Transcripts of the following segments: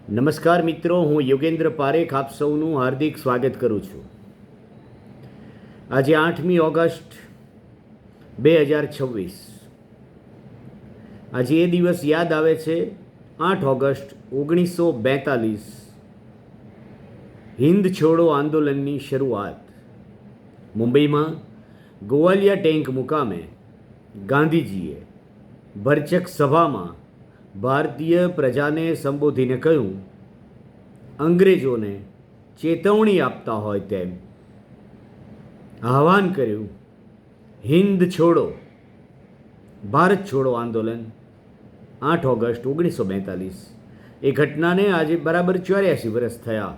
નમસ્કાર મિત્રો, હું યોગેન્દ્ર પારેખ આપ સૌનું હાર્દિક સ્વાગત કરું છું. આજે 8મી ઓગસ્ટ 2026. આજે એ દિવસ યાદ આવે છે, 8 ઓગસ્ટ 1942, હિન્દ છોડો આંદોલનની શરૂઆત. મુંબઈમાં ગોવાલિયા ટેન્ક મુકામે ગાંધીજીએ ભરચક સભામાં ભારતીય પ્રજાને સંબોધીને કહ્યું, અંગ્રેજોને ચેતવણી આપતા હોય તેમ આહ્વાન કર્યું, હિન્દ છોડો, ભારત છોડો આંદોલન. 8 ઓગસ્ટ 1942. એ ઘટનાને આજે બરાબર 84 વર્ષ થયા.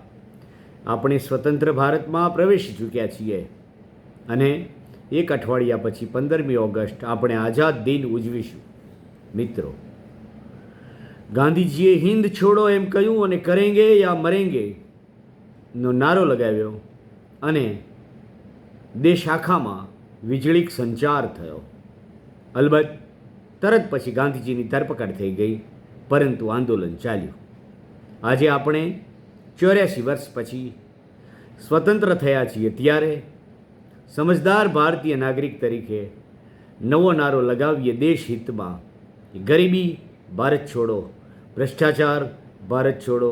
આપણે સ્વતંત્ર ભારતમાં પ્રવેશી ચૂક્યા છીએ અને એક અઠવાડિયા પછી 15મી ઓગસ્ટ આપણે આઝાદ દિન ઉજવીશું. મિત્રો, ગાંધીજીએ હિન્દ છોડો એમ કહ્યું અને કરેંગે યા મરેંગે નો નારો લગાવ્યો અને દેશ આખામાં વીજળીક સંચાર થયો. અલબત્ત તરત પછી ગાંધીજીની ધરપકડ થઈ ગઈ, પરંતુ આંદોલન ચાલ્યું. આજે આપણે 84 વર્ષ પછી સ્વતંત્ર થયા છીએ, ત્યારે સમજદાર ભારતીય નાગરિક તરીકે નવો નારો લગાવીએ દેશ હિતમાં. ગરીબી ભારત છોડો, ભ્રષ્ટાચાર ભારત છોડો,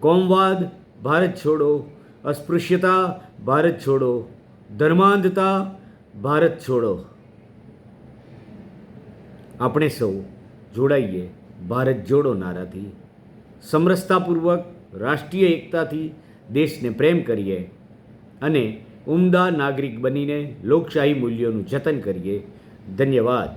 કોમવાદ ભારત છોડો, અસ્પૃશ્યતા ભારત છોડો, ધર્માંધતા ભારત છોડો. આપણે સૌ જોડાઈએ ભારત જોડો નારાથી. સમરસતાપૂર્વક રાષ્ટ્રીય એકતાથી દેશને પ્રેમ કરીએ અને ઉમદા નાગરિક બનીને લોકશાહી મૂલ્યોનું જતન કરીએ. ધન્યવાદ.